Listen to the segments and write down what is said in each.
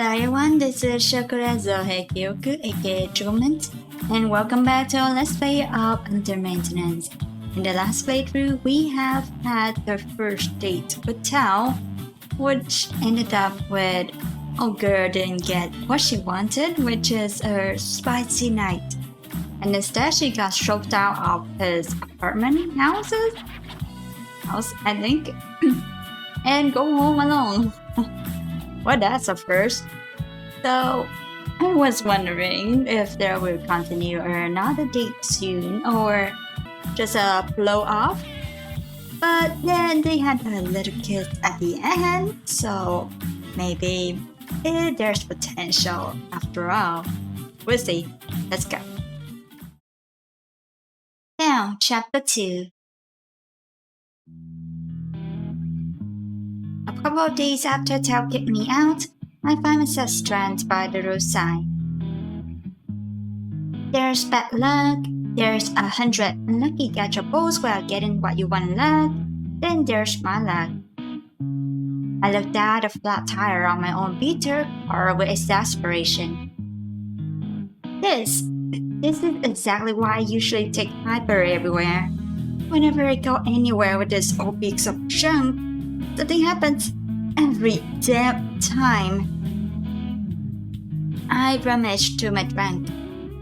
Hello everyone, this is Shokora Zouheikyoku aka chocomint, and welcome back to our Let's Play of Undermaintenance. In the last playthrough, we have had the first date with Theo, which ended up with a girl didn't get what she wanted, which is a spicy night. And instead she got shoved out of his apartment house, I think, and go home alone. Well, that's a first. So, I was wondering if there will continue another date soon or just a blow off. But then they had a little kiss at the end, so maybe there's potential after all. We'll see. Let's go. Now, chapter 2. A couple of days after Theo kicked me out, I find myself stranded by the roadside. There's bad luck, there's 100 unlucky gadgetables where getting what you want in luck, then there's my luck. I looked at a flat tire on my own beater car with exasperation. This is exactly why I usually take hyper everywhere. Whenever I go anywhere with this old piece of junk, something happens every damn time. I rummaged through my trunk.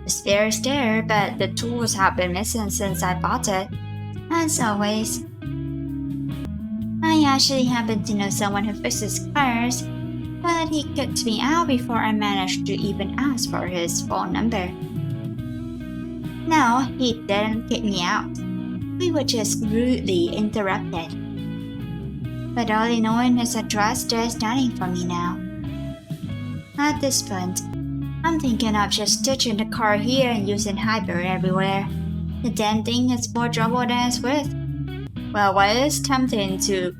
The spare is there, but the tools have been missing since I bought it. As always. I actually happen to know someone who fixes cars, but he kicked me out before I managed to even ask for his phone number. No, he didn't kick me out. We were just rudely interrupted. But only knowing his address does nothing for me now. At this point, I'm thinking of just ditching the car here and using hyper everywhere. The damn thing is more trouble than it's worth. Well, while it's tempting to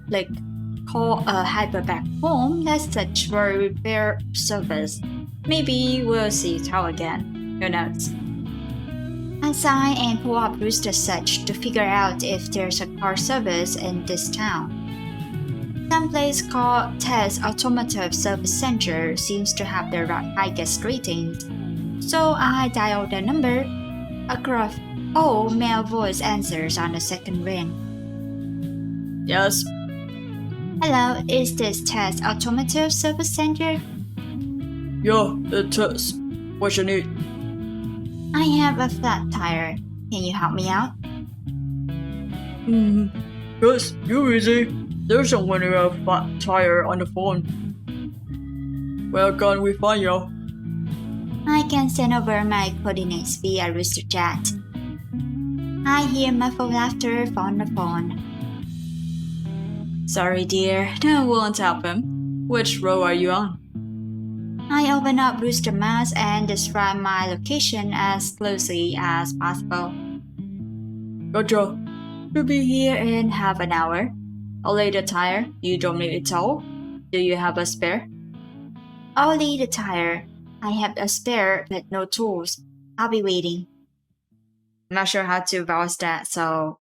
call a hyper back home, let's search for a repair service. Maybe we'll see Theo again. Who knows? I sigh and pull up Rooster Search to figure out if there's a car service in this town. Some place called Test Automotive Service Center seems to have the highest ratings, so I dial the number. A gruff, old male voice answers on the second ring. Yes. Hello, is this Test Automotive Service Center? Yeah, it is. What you need? I have a flat tire. Can you help me out? Yes, you're easy. There's someone who has a flat tire on the phone. Where can we find you? I can send over my coordinates via Rooster Chat. I hear muffled laughter from the phone. Sorry, dear. That won't help him. Which row are you on? I open up Rooster Maps and describe my location as closely as possible. Gotcha. We'll be here in half an hour. Only the tire? You don't need it all? Do you have a spare? Only the tire. I have a spare but no tools. I'll be waiting. I'm not sure how to vouch that, so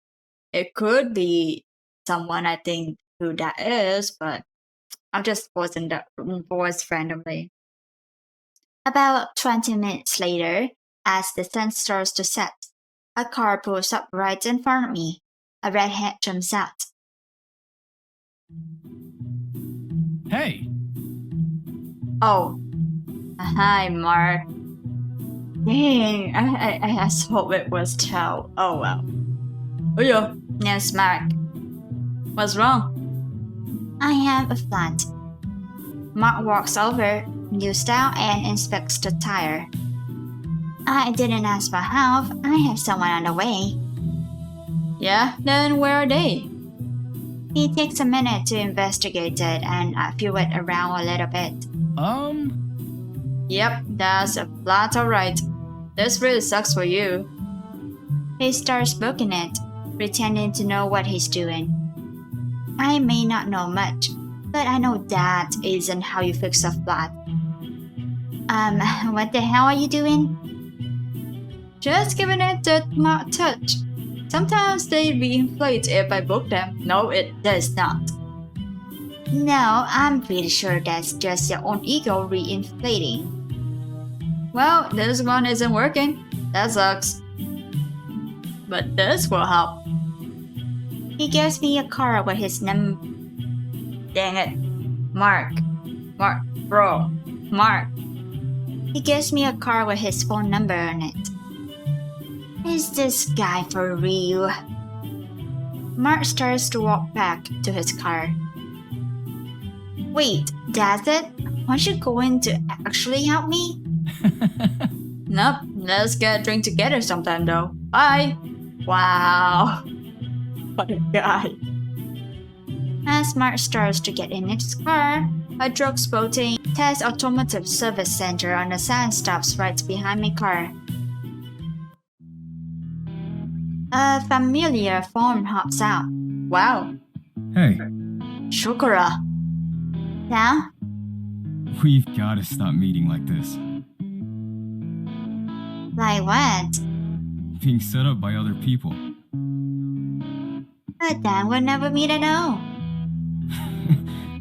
it could be someone I think who that is, but I'm just voicing that voice randomly. About 20 minutes later, as the sun starts to set, a car pulls up right in front of me. A redhead jumps out. Hey! Oh. Hi, Mark. Dang, I hope it was Theo. Oh well. Oh yeah. Yes, Mark. What's wrong? I have a flat. Mark walks over, kneels down, and inspects the tire. I didn't ask for help. I have someone on the way. Yeah? Then where are they? He takes a minute to investigate it, and I feel it around a little bit. Yep, that's a flat alright. This really sucks for you. He starts booking it, pretending to know what he's doing. I may not know much, but I know that isn't how you fix a flat. What the hell are you doing? Just giving it that smart touch. Sometimes they reinflate if I book them. No, it does not. No, I'm pretty sure that's just your own ego re-inflating. Well, this one isn't working. That sucks. But this will help. He gives me a card with his number. Dang it. Mark, bro. Mark. He gives me a card with his phone number on it. Is this guy for real? Mark starts to walk back to his car. Wait, that's it? Aren't you going to actually help me? Nope, let's get a drink together sometime though. Bye. Wow. What a guy. As Mark starts to get in his car, a drug-spotting test automotive service center on the sign stops right behind my car. A familiar form hops out. Wow. Hey, Shokora. Now, we've gotta stop meeting like this. like what? Being set up by other people. But then we'll never meet at all.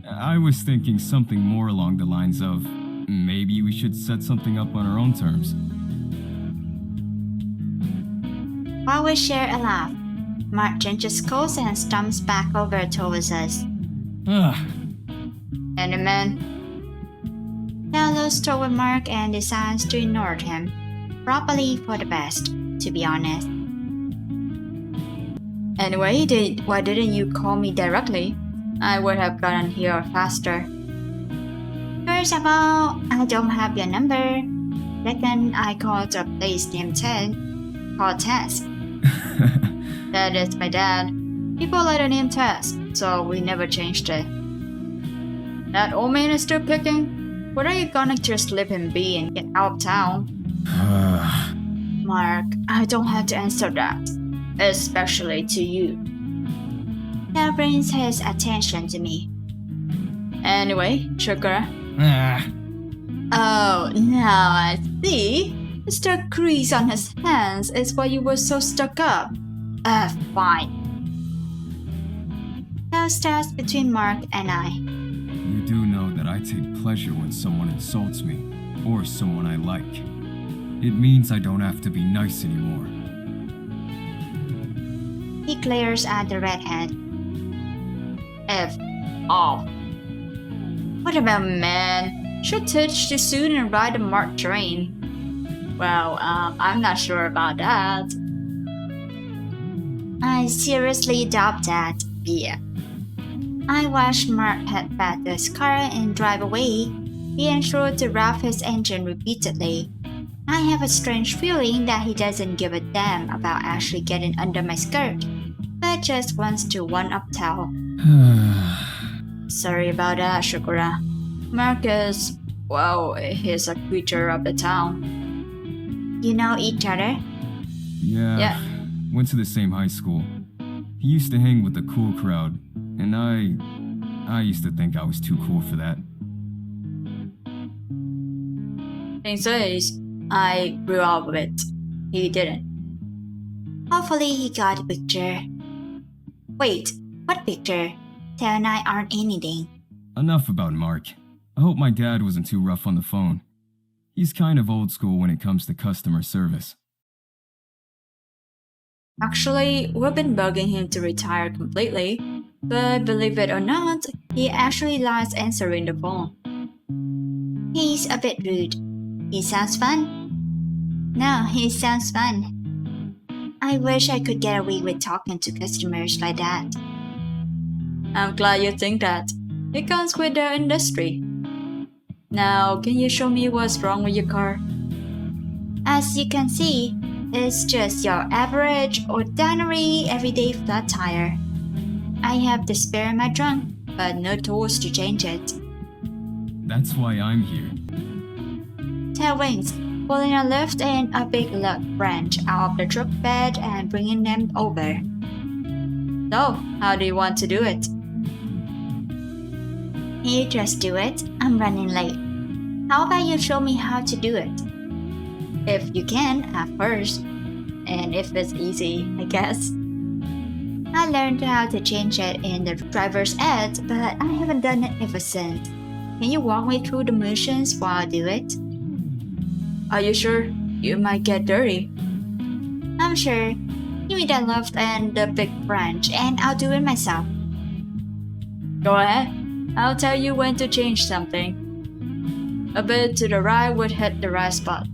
I was thinking something more along the lines of maybe we should set something up on our own terms. While we share a laugh, Mark changes course and stumps back over towards us. Ugh. And man. Theo looks toward Mark and decides to ignore him. Probably for the best, to be honest. Anyway, why didn't you call me directly? I would have gotten here faster. First of all, I don't have your number. Second, I called a place named called Tess. That is my dad. People like the name Tess, so we never changed it. That old man is still kicking? When are you gonna just let him be and get out of town? Mark, I don't have to answer that. Especially to you. Theo brings his attention to me. Anyway, Shokora. Ah. Oh, now I see. The crease on his hands is why you were so stuck up. Fine. Theo stands between Mark and I. You do know that I take pleasure when someone insults me, or someone I like. It means I don't have to be nice anymore. He glares at the redhead. F off. What about man? Should teach you soon and ride the Mark train. Well, I'm not sure about that. I seriously doubt that. Yeah. I watch Mark head back to his car and drive away, being sure to rev his engine repeatedly. I have a strange feeling that he doesn't give a damn about actually getting under my skirt, but just wants to one-up Theo. Sorry about that, Shokora. Mark is, well, he's a creature of the town. You know each other? Yeah. Went to the same high school. He used to hang with the cool crowd, and I used to think I was too cool for that. Thing says, I grew up with it. He didn't. Hopefully he got a picture. Wait, what picture? Theo and I aren't anything. Enough about Mark. I hope my dad wasn't too rough on the phone. He's kind of old school when it comes to customer service. Actually, we've been bugging him to retire completely, but believe it or not, he actually likes answering the phone. He's a bit rude. He sounds fun. No, he sounds fun. I wish I could get away with talking to customers like that. I'm glad you think that. It comes with the industry. Now, can you show me what's wrong with your car? As you can see, it's just your average, ordinary, everyday flat tire. I have the spare in my trunk, but no tools to change it. That's why I'm here. Theo winks, pulling a lift and a big lug branch out of the truck bed and bringing them over. So, how do you want to do it? You just do it. I'm running late. How about you show me how to do it? If you can, at first. And if it's easy, I guess. I learned how to change it in the driver's ed, but I haven't done it ever since. Can you walk me through the motions while I do it? Are you sure? You might get dirty. I'm sure. Give me the left and the big branch, and I'll do it myself. Go ahead. I'll tell you when to change something. A bit to the right would hit the right spot.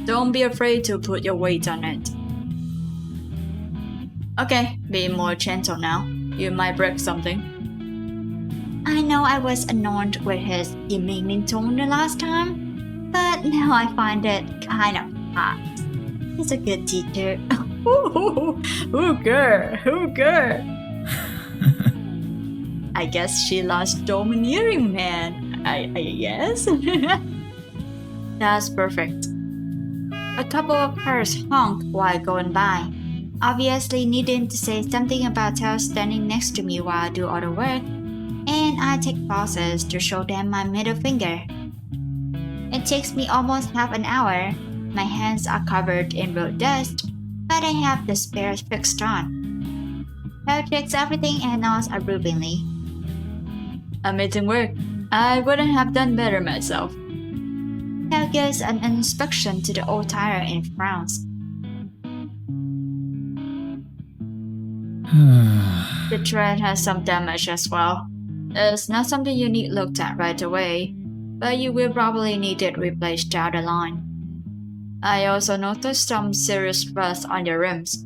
Don't be afraid to put your weight on it. Okay, be more gentle now. You might break something. I know I was annoyed with his demeaning tone the last time, but now I find it kind of hot. He's a good teacher. Hooker. I guess she lost domineering man. I guess. That's perfect. A couple of cars honked while going by, obviously needing to say something about Theo standing next to me while I do all the work, and I take pauses to show them my middle finger. It takes me almost half an hour. My hands are covered in road dust, but I have the spares fixed on. Theo checks everything and nods approvingly. Amazing work. I wouldn't have done better myself. Theo gives an inspection to the old tire and frowns. The tread has some damage as well. It's not something you need looked at right away, but you will probably need it replaced down the line. I also noticed some serious rust on your rims.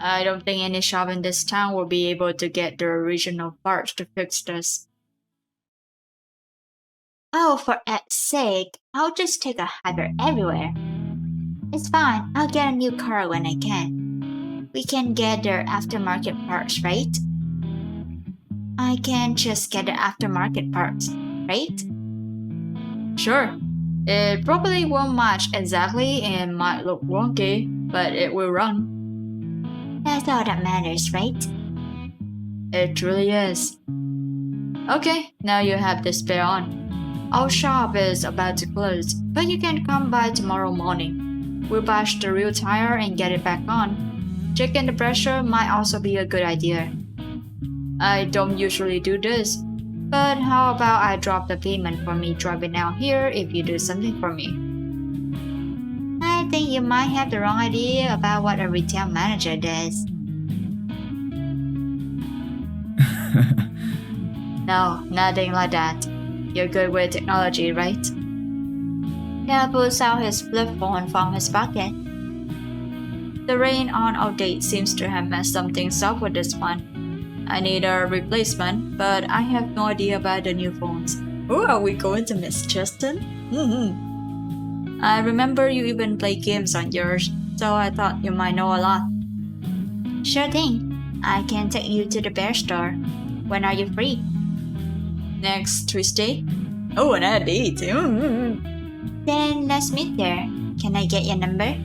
I don't think any shop in this town will be able to get the original parts to fix this. Oh, for God's sake, I'll just take a hyper everywhere. It's fine, I'll get a new car when I can. We can get their aftermarket parts, right? I can just get the aftermarket parts, right? Sure. It probably won't match exactly and might look wonky, but it will run. That's all that matters, right? It truly is. Okay, now you have the spare on. Our shop is about to close, but you can come by tomorrow morning. We'll bash the real tire and get it back on. Checking the pressure might also be a good idea. I don't usually do this, but how about I drop the payment for me driving out here if you do something for me? I think you might have the wrong idea about what a retail manager does. No, nothing like that. You're good with technology, right? Theo pulls out his flip phone from his pocket. The rain on our date seems to have messed some things up with this one. I need a replacement, but I have no idea about the new phones. Oh, are we going to Miss Justin? I remember you even play games on yours, so I thought you might know a lot. Sure thing. I can take you to the bear store. When are you free? Next Tuesday? Oh, another date. Then let's meet there. Can I get your number?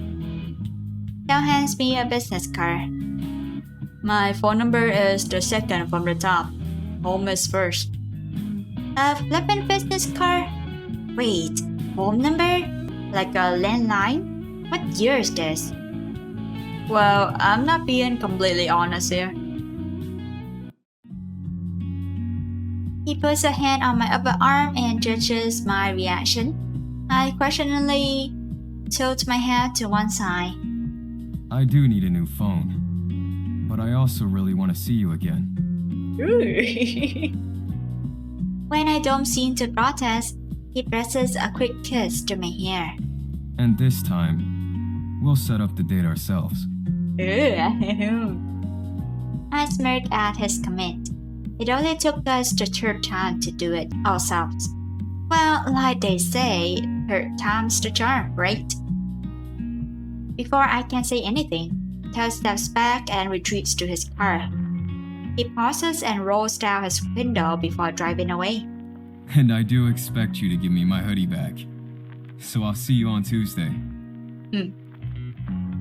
Theo hands me a business card. My phone number is the second from the top. Home is first. A flippin' business card? Wait, phone number? Like a landline? What year is this? Well, I'm not being completely honest here. He puts a hand on my upper arm and judges my reaction. I questioningly tilt my head to one side. I do need a new phone, but I also really want to see you again. When I don't seem to protest, he presses a quick kiss to my hair. And this time, we'll set up the date ourselves. I smirked at his comment. It only took us the third time to do it ourselves. Well, like they say, third time's the charm, right? Before I can say anything, Theo steps back and retreats to his car. He pauses and rolls down his window before driving away. And I do expect you to give me my hoodie back. So I'll see you on Tuesday.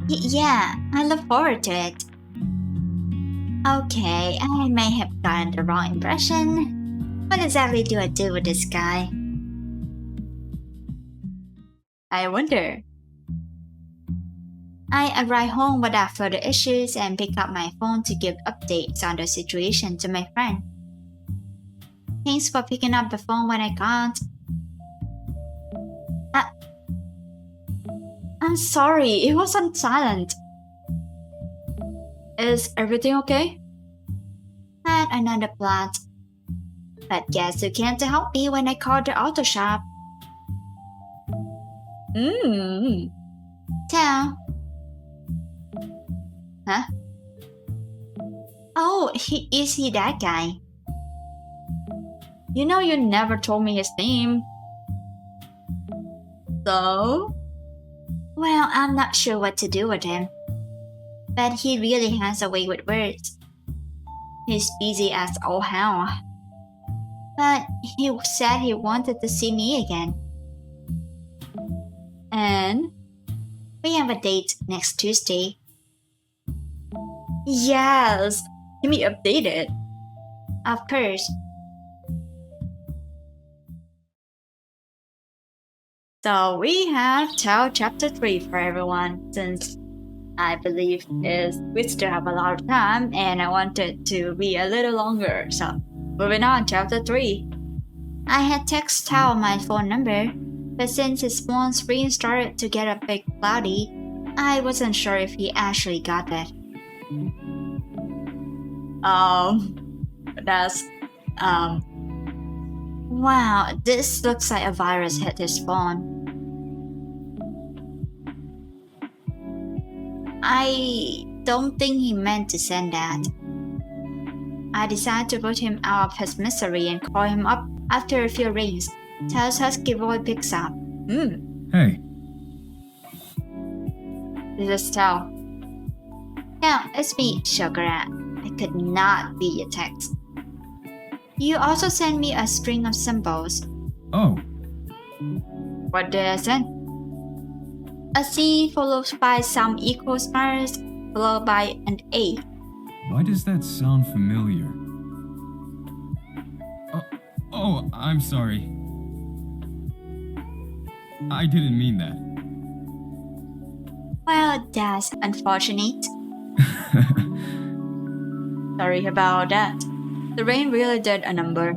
Yeah, I look forward to it. Okay, I may have gotten the wrong impression. What exactly do I do with this guy? I wonder. I arrive home without further issues and pick up my phone to give updates on the situation to my friend. Thanks for picking up the phone when I can't. I'm sorry, it was on silent. Is everything okay? Had another plot. But guess who came to help me when I called the auto shop? Theo. Huh? Oh, is he that guy? You know you never told me his name. So? Well, I'm not sure what to do with him. But he really has a way with words. He's busy as all hell. But he said he wanted to see me again. And? We have a date next Tuesday. Yes! Keep me updated. Of course. So we have Theo chapter 3 for everyone, since I believe we still have a lot of time and I want it to be a little longer. So moving on, chapter 3. I had texted Theo my phone number, but since his phone screen started to get a bit cloudy, I wasn't sure if he actually got it. Wow, this looks like a virus hit his phone. I don't think he meant to send that. I decided to put him out of his misery and call him up after a few rings. Theo's husky voice picks up. Hey. This is Theo. Now, it's me, Shokora. I could not be your text. You also sent me a string of symbols. Oh. What did I send? A C followed by some equal stars, followed by an A. Why does that sound familiar? Oh, I'm sorry. I didn't mean that. Well, that's unfortunate. Sorry about that. The rain really did a number.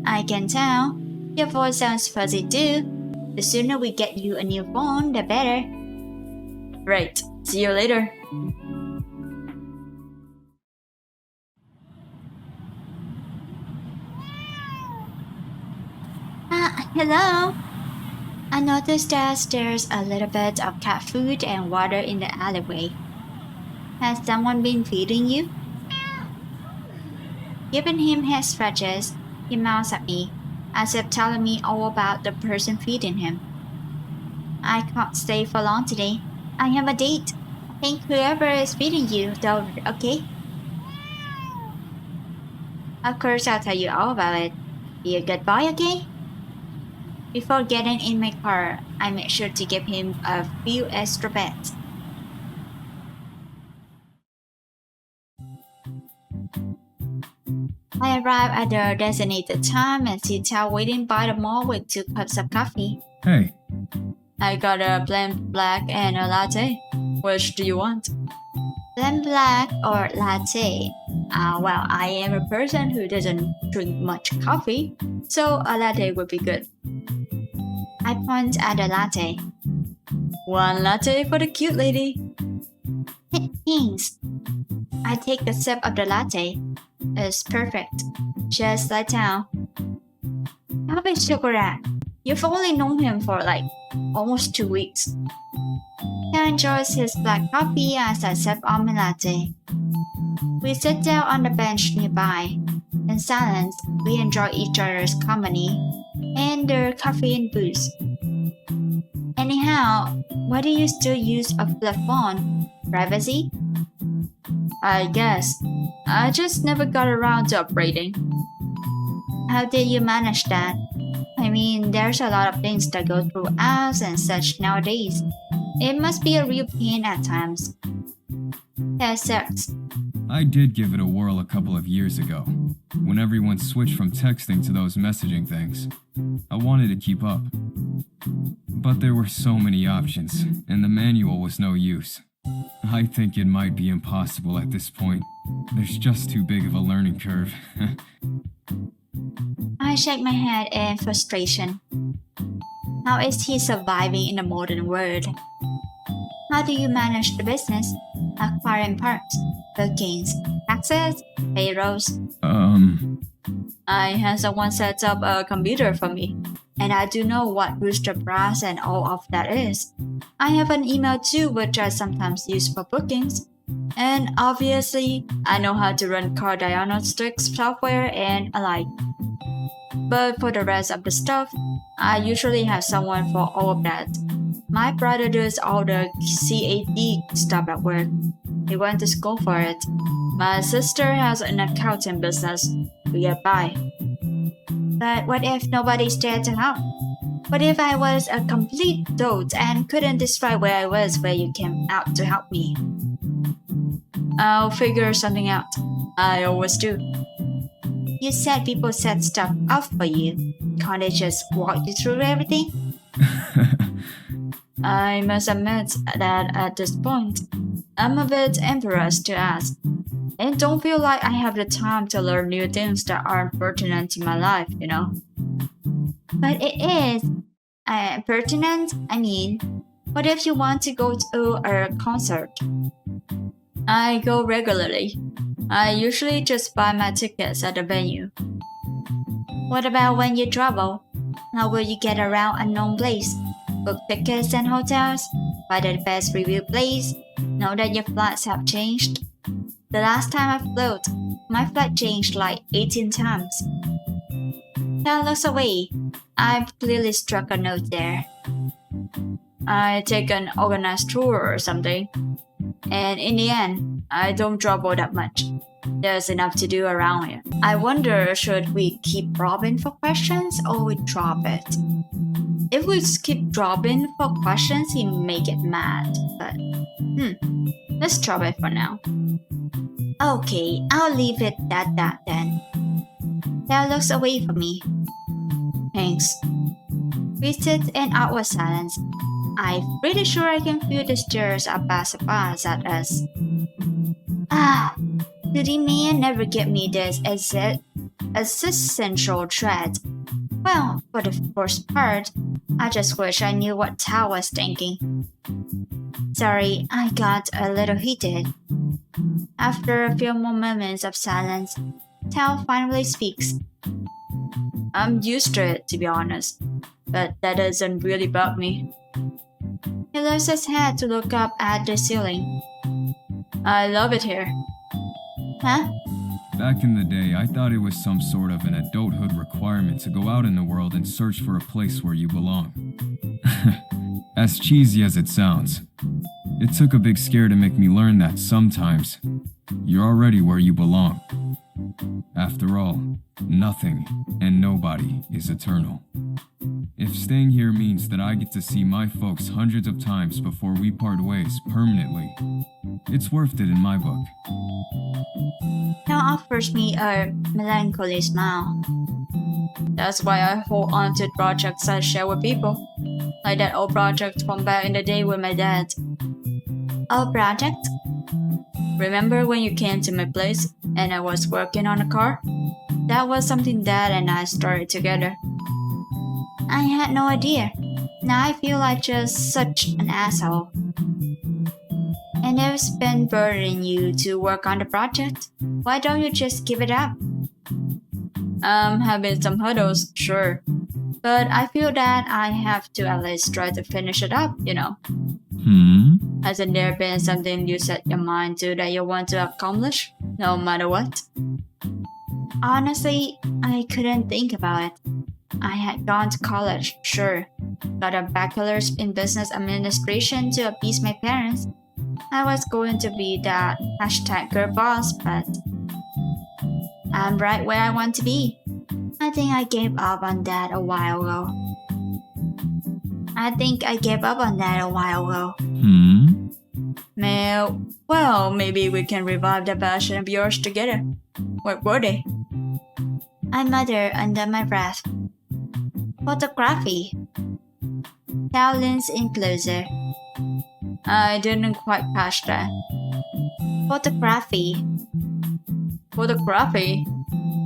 I can tell. Your voice sounds fuzzy too. The sooner we get you a new phone, the better. Right. See you later. Hello? I noticed that there's a little bit of cat food and water in the alleyway. Has someone been feeding you? Giving him head scratches, he mouths at me, as if telling me all about the person feeding him. I can't stay for long today. I have a date. Thank whoever is feeding you, though, okay? Of course, I'll tell you all about it. Be a good boy, okay? Before getting in my car, I make sure to give him a few extra bets. I arrive at the designated time and see Theo waiting by the mall with 2 cups of coffee. Hey. I got a plain black and a latte. Which do you want? Plain black or latte? Well, I am a person who doesn't drink much coffee, so a latte would be good. I point at the latte. 1 latte for the cute lady. Thanks. I take a sip of the latte. It's perfect, just like Theo. How about Shokora? You've only known him for like almost 2 weeks. Theo enjoys his black coffee as I sip on my latte. We sit down on the bench nearby. In silence, we enjoy each other's company and their caffeine boost. Anyhow, why do you still use a flip phone? Privacy? I guess. I just never got around to upgrading. How did you manage that? I mean, there's a lot of things that go through apps and such nowadays. It must be a real pain at times. That sucks. I did give it a whirl a couple of years ago, when everyone switched from texting to those messaging things. I wanted to keep up. But there were so many options, and the manual was no use. I think it might be impossible at this point. There's just too big of a learning curve. I shake my head in frustration. How is he surviving in the modern world? How do you manage the business, acquiring parts, bookings, taxes, payrolls? I had someone set up a computer for me, and I do know what booster brass and all of that is. I have an email too, which I sometimes use for bookings. And obviously, I know how to run car diagnostics software and alike. But for the rest of the stuff, I usually have someone for all of that. My brother does all the CAD stuff at work. He went to school for it. My sister has an accounting business. We get by. But what if nobody's there to help? What if I was a complete dolt and couldn't describe where I was where you came out to help me? I'll figure something out. I always do. You said people set stuff up for you. Can't they just walk you through everything? I must admit that at this point, I'm a bit embarrassed to ask. And don't feel like I have the time to learn new things that aren't pertinent to my life, you know? But it is pertinent. I mean, what if you want to go to a concert? I go regularly. I usually just buy my tickets at the venue. What about when you travel? How will you get around a known place? Book tickets and hotels? Find the best review place? Know that your flights have changed? The last time I flew, my flight changed like 18 times. Theo looks away. I've clearly struck a note there. I take an organized tour or something. And in the end, I don't travel that much. There's enough to do around here. I wonder, should we keep probing for questions or we drop it? If we keep dropping for questions, he may get mad. But, let's drop it for now. Okay, I'll leave it at that then. Theo looks away from me. Thanks. We sit in awkward silence. I'm pretty sure I can feel the stares of passers at us. Do the men never give me this existential dread? Well, for the first part, I just wish I knew what Theo was thinking. Sorry, I got a little heated. After a few more moments of silence, Theo finally speaks. I'm used to it, to be honest, but that doesn't really bug me. He lifts his head to look up at the ceiling. I love it here. Huh? Back in the day, I thought it was some sort of an adulthood requirement to go out in the world and search for a place where you belong. As cheesy as it sounds, it took a big scare to make me learn that sometimes you're already where you belong. After all, nothing and nobody is eternal. If staying here means that I get to see my folks hundreds of times before we part ways permanently, it's worth it in my book. Theo offers me a melancholy smile. That's why I hold on to projects I share with people. Like that old project from back in the day with my dad. Old project? Remember when you came to my place and I was working on a car? That was something Dad and I started together. I had no idea. Now I feel like just such an asshole. And it's been burdening you to work on the project. Why don't you just give it up? Having some hurdles, sure. But I feel that I have to at least try to finish it up, you know. Hasn't there been something you set your mind to that you want to accomplish, no matter what? Honestly, I couldn't think about it. I had gone to college, sure. Got a bachelor's in business administration to appease my parents. I was going to be that #girl boss, but I'm right where I want to be. I think I gave up on that a while ago. Well, maybe we can revive the passion of yours together. What were they? I muttered under my breath. Photography. Theo leans in closer. I didn't quite catch that. Photography. Photography?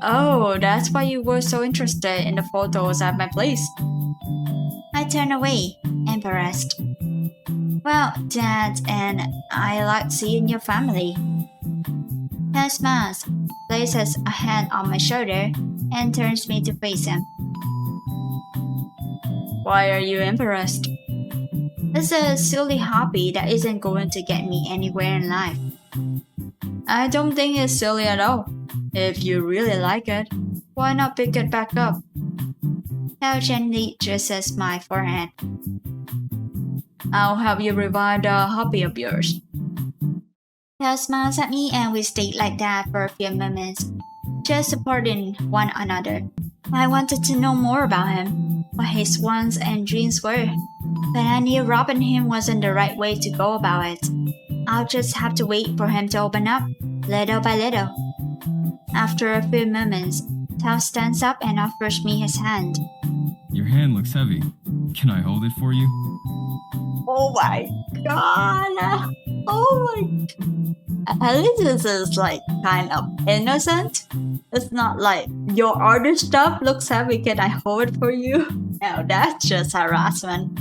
Oh, that's why you were so interested in the photos at my place. I turn away, embarrassed. Well, Dad and I like seeing your family. Theo smiles, places a hand on my shoulder, and turns me to face him. Why are you embarrassed? It's a silly hobby that isn't going to get me anywhere in life. I don't think it's silly at all. If you really like it, why not pick it back up? Theo gently dresses my forehead. I'll help you revive the hobby of yours. Theo smiles at me and we stayed like that for a few moments, just supporting one another. I wanted to know more about him, what his wants and dreams were, but I knew robbing him wasn't the right way to go about it. I'll just have to wait for him to open up, little by little. After a few moments, Theo stands up and offers me his hand. Your hand looks heavy. Can I hold it for you? Oh my god! Oh my... At least this is like kind of innocent. It's not like your other stuff looks heavy, can I hold it for you? No, that's just harassment.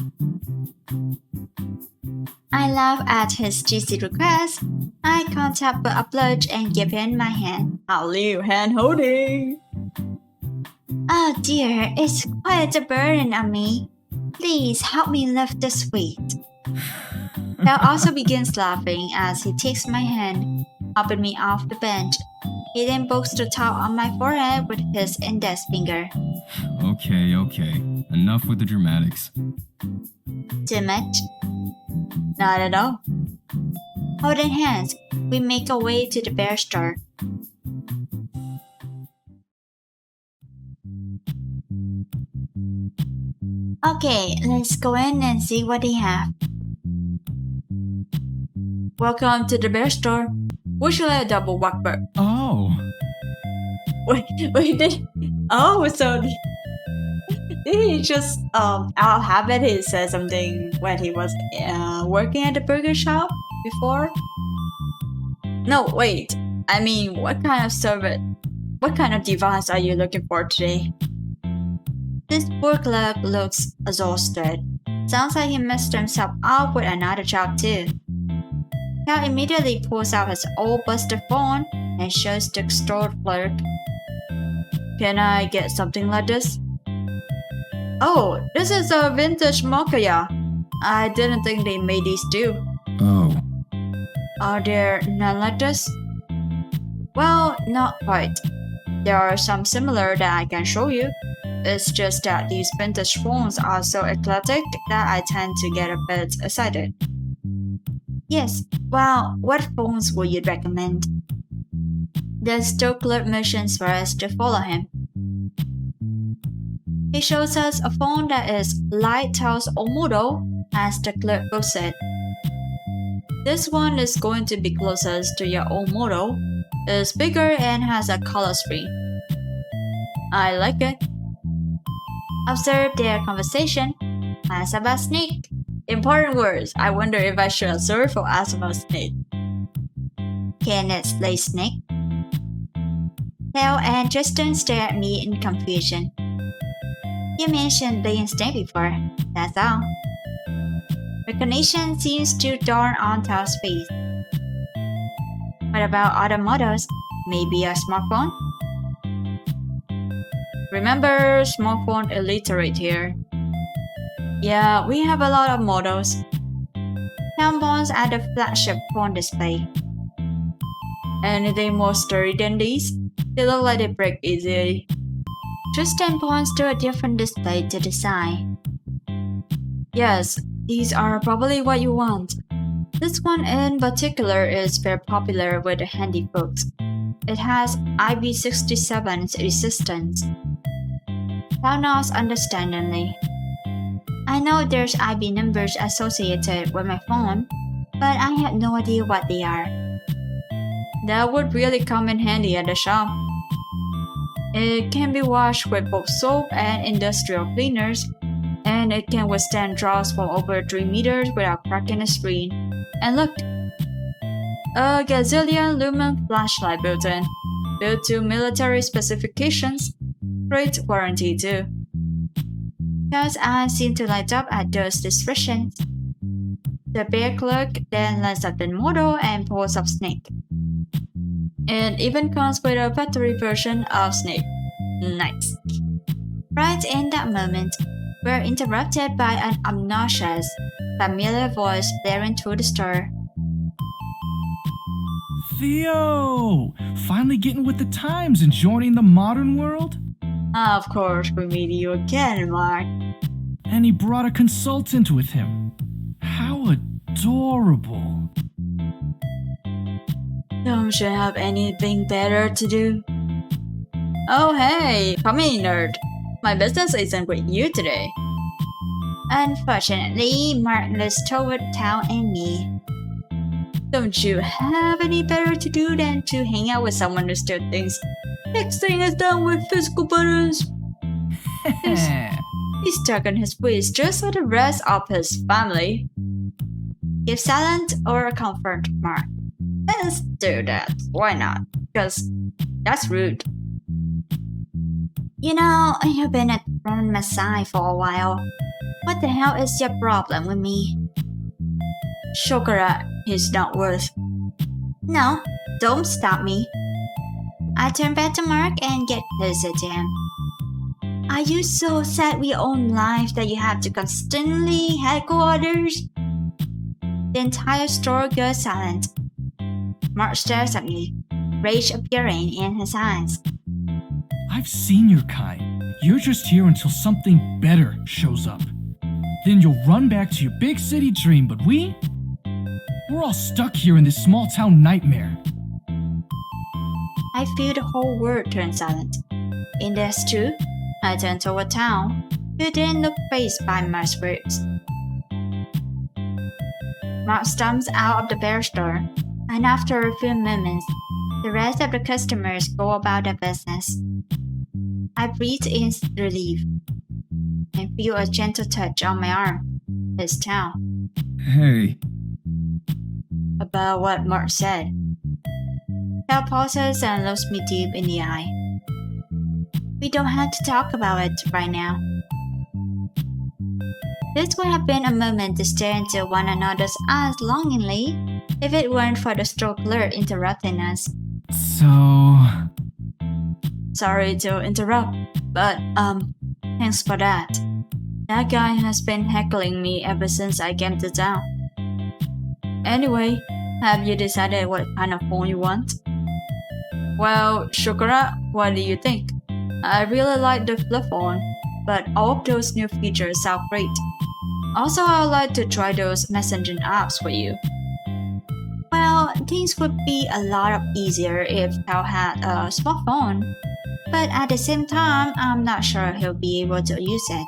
I laugh at his cheesy request. I can't help but oblige and give him my hand. I'll leave hand holding. Oh dear, it's quite a burden on me. Please help me lift this weight. Theo also begins laughing as he takes my hand, helping me off the bench. He then pokes the towel on my forehead with his index finger. Okay. Enough with the dramatics. Too much? Not at all. Holding hands, we make our way to the bear store. Okay, let's go in and see what they have. Welcome to the bear store. Would you like a double whopper? Oh! Wait, did... Oh, so... Did he just, out of habit, he said something when he was working at the burger shop before? No, wait. I mean, what kind of device are you looking for today? This poor clerk looks exhausted. Sounds like he messed himself up with another job too. Theo immediately pulls out his old busted phone and shows the store clerk. Can I get something like this? Oh, this is a vintage Mokaya. I didn't think they made these too. Oh. Are there none like this? Well, not quite. There are some similar that I can show you. It's just that these vintage phones are so eclectic that I tend to get a bit excited. Yes, well, what phones would you recommend? The store clerk motions for us to follow him. He shows us a phone that is like Theo's old model, as the clerk puts it. This one is going to be closest to your old model. It's bigger and has a color screen. I like it. Observe their conversation. Ask about snake. Important words. I wonder if I should observe or ask about snake. Can it slay snake? Theo and Tristan stare at me in confusion. You mentioned playing snake before, that's all. Recognition seems to dawn on Theo's face. What about other models? Maybe a smartphone? Remember, smartphone illiterate here. Yeah, we have a lot of models. Theo points at the flagship phone display. Anything more sturdy than these? They look like they break easily. Tristan points to a different display to the side. Yes, these are probably what you want. This one in particular is very popular with the handy folks. It has IP67's resistance. Theo nods understandingly. I know there's IP numbers associated with my phone, but I have no idea what they are. That would really come in handy at the shop. It can be washed with both soap and industrial cleaners. and it can withstand draws for over 3 meters without cracking the screen. And look! A gazillion lumen flashlight built in, built to military specifications. Great warranty too. Theo's eyes seem to light up at those descriptions. The bear clerk then lets up the model and pulls up Snake. It even comes with a factory version of Snake. Nice. Right in that moment, we're interrupted by an obnoxious, familiar voice blaring through the store. Theo! Finally getting with the times and joining the modern world? Of course, we meet you again, Mark. And he brought a consultant with him. How adorable. Don't you have anything better to do? Oh hey, come in, nerd. My business isn't with you today. Unfortunately, Mark looks toward Tao and me. Don't you have any better to do than to hang out with someone who still thinks texting is done with physical buttons? He's stuck on his ways just like the rest of his family. Give silent or comfort, Mark. Let's do that. Why not? Because that's rude. You know, you've been at from my side for a while. What the hell is your problem with me? Shokora, he's not worth. No, don't stop me. I turn back to Mark and get closer to him. Are you so sad with your own life that you have to constantly heckle others? The entire store goes silent. Mark stares at me, rage appearing in his eyes. I've seen your kind. You're just here until something better shows up. Then you'll run back to your big city dream, but we're all stuck here in this small town nightmare. I feel the whole world turn silent. In this too, I turn toward Town, who didn't look fazed by Mark's words. Mark stumbles out of the bear store, and after a few moments, the rest of the customers go about their business. I breathe in relief and feel a gentle touch on my arm. It's Town. Hey, About what Mark said. Theo pauses and looks me deep in the eye. We don't have to talk about it right now. This would have been a moment to stare into one another's eyes longingly if it weren't for the store clerk interrupting us. so... Sorry to interrupt, but thanks for that. That guy has been heckling me ever since I came to town. Anyway, have you decided what kind of phone you want? Well, Shokora, what do you think? I really like the flip phone, but all of those new features sound great. Also, I'd like to try those messaging apps for you. Well, things would be a lot easier if Tao had a smartphone. But at the same time, I'm not sure he'll be able to use it.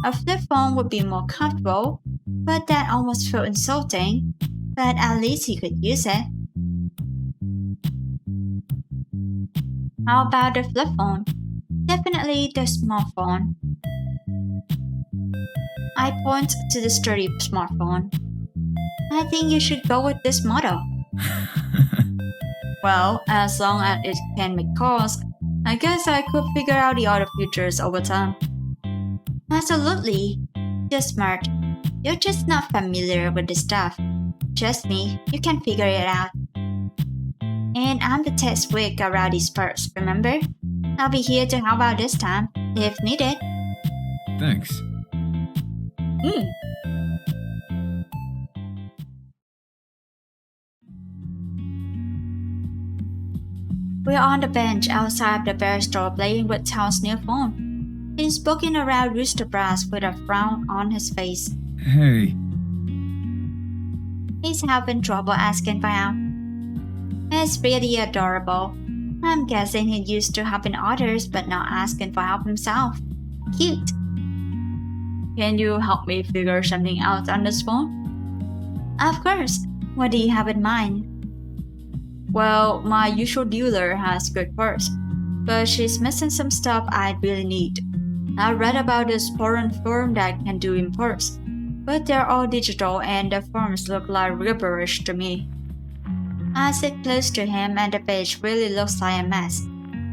A flip phone would be more comfortable, but that almost felt insulting. But at least he could use it. How about the flip phone? Definitely the smartphone. I point to the sturdy smartphone. I think you should go with this model. Well, as long as it can make calls, I guess I could figure out the other features over time. Absolutely. You're smart. You're just not familiar with the stuff. Trust me, you can figure it out. And I'm the test wig around these parts, remember? I'll be here to help out this time, if needed. Thanks. We're on the bench outside the bear store playing with Tao's new phone. He's poking around Rooster Brass with a frown on his face. Hey, He's having trouble asking for help. It's really adorable. I'm guessing he used to helping others but not asking for help himself. Cute. Can you help me figure something out on this phone? Of course. What do you have in mind? Well, my usual dealer has good parts, but she's missing some stuff I really need. I read about this foreign firm that can do imports, but they're all digital and the forms look like gibberish to me. I sit close to him and the page really looks like a mess.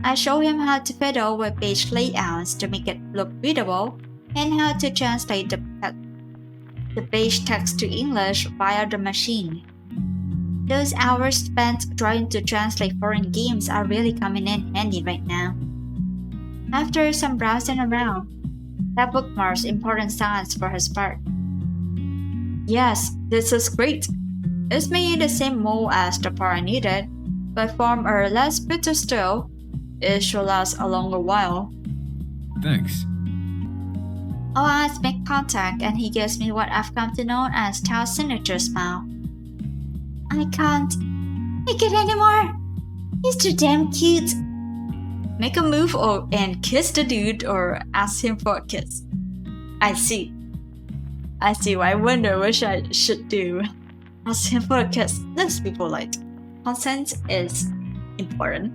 I show him how to fiddle with page layouts to make it look readable and how to translate the page text to English via the machine. Those hours spent trying to translate foreign games are really coming in handy right now. After some browsing around, that bookmarks important signs for his part. Yes, this is great. It's made in the same mold as the part I needed, but from a less bitter still, it should last a longer while. Thanks. Our eyes make contact and he gives me what I've come to know as Tao's signature smile. I can't take it anymore. He's too damn cute. Make a move and kiss the dude or ask him for a kiss. I see. I wonder what I should do. Ask him for a kiss. Let's be polite. Consent is important.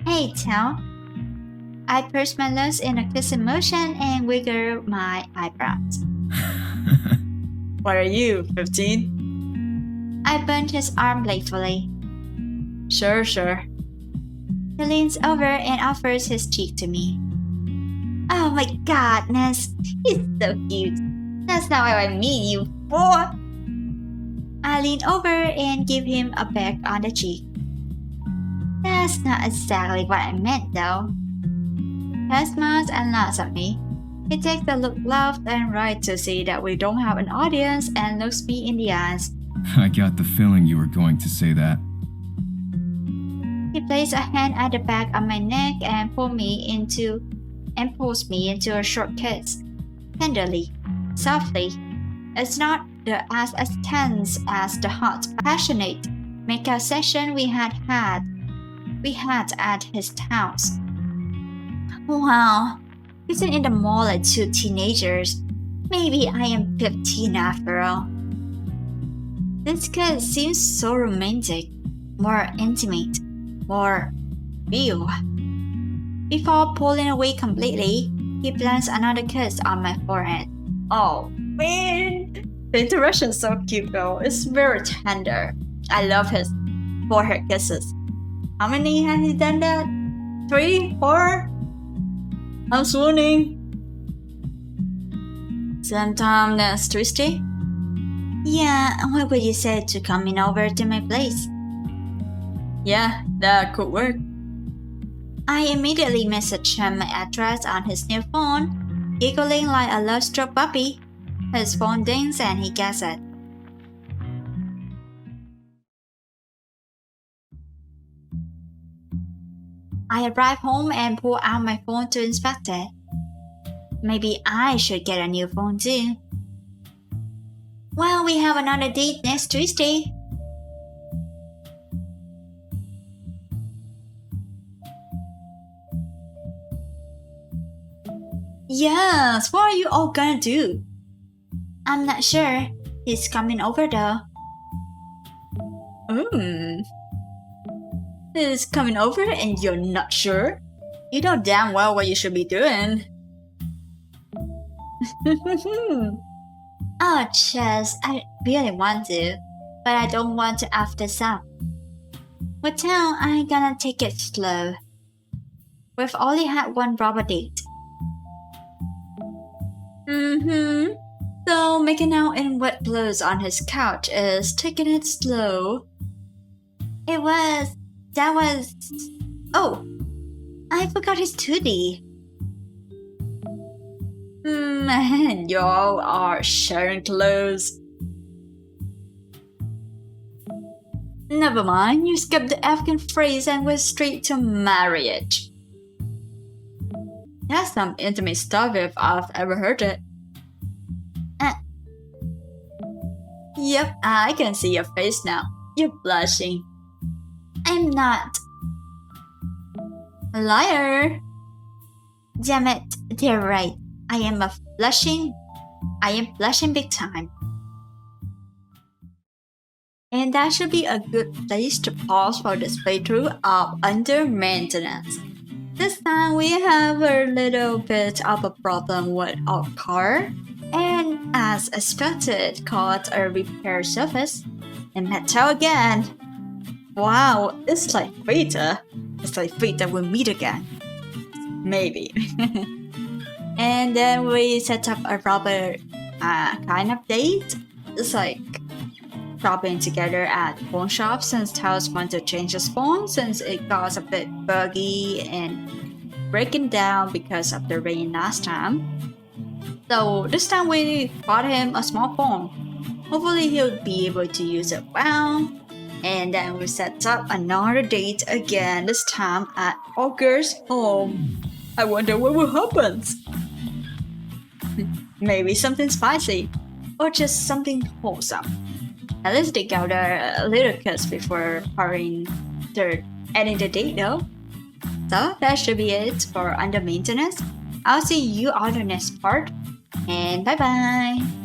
Hey, Theo. I purse my lips in a kissing motion and wiggle my eyebrows. What are you, 15? I burned his arm playfully. Sure. He leans over and offers his cheek to me. Oh my godness, he's so cute. That's not what I mean, you fool. I lean over and give him a peck on the cheek. That's not exactly what I meant though. He smiles and laughs at me. He takes a look left and right to see that we don't have an audience and looks me in the eyes. I got the feeling you were going to say that. He placed a hand at the back of my neck and pulls me into a short kiss. Tenderly, softly. It's not as tense as the hot, passionate makeout session we had at his house. Wow, sitting in the mall like two teenagers. Maybe I am 15 after all. This kiss seems so romantic, more intimate, more real. Before pulling away completely, he plants another kiss on my forehead. Oh, man. The interaction is so cute though. It's very tender. I love his forehead kisses. How many has he done that? 3? 4? I'm swooning. Sometime next Tuesday? Yeah, what would you say to coming over to my place? Yeah, that could work. I immediately messaged him my address on his new phone, giggling like a love-struck puppy. His phone dings and he gets it. I arrive home and pull out my phone to inspect it. Maybe I should get a new phone too. Well, we have another date next Tuesday. Yes, what are you all gonna do? I'm not sure. He's coming over though. He's coming over and you're not sure? You know damn well what you should be doing. Oh, Chess, I really want to, but I don't want to after some. With Theo, I'm gonna take it slow. We've only had one proper date. So making out in wet clothes on his couch is taking it slow. Oh, I forgot his tootie. Man, y'all are sharing clothes. Never mind, you skipped the African phrase and went straight to marriage. That's some intimate stuff if I've ever heard it. Yep, I can see your face now. You're blushing. I'm not. Liar! Damn it, they're right. I am blushing big time. And that should be a good place to pause for this playthrough of Under Maintenance. This time we have a little bit of a problem with our car, and as expected, caused a repair service. And met Theo again. Wow, it's like Vita. It's like Vita will meet again. Maybe. And then we set up a proper kind of date. It's like shopping together at phone shop since Taos wanted to change his phone since it got a bit buggy and breaking down because of the rain last time. So this time we bought him a small phone. Hopefully he'll be able to use it well. And then we set up another date again, this time at August's home. I wonder what will happen. Maybe something spicy or just something wholesome. At least they got a little kiss before ending the date though. So that should be it for under maintenance. I'll see you on the next part, and bye bye.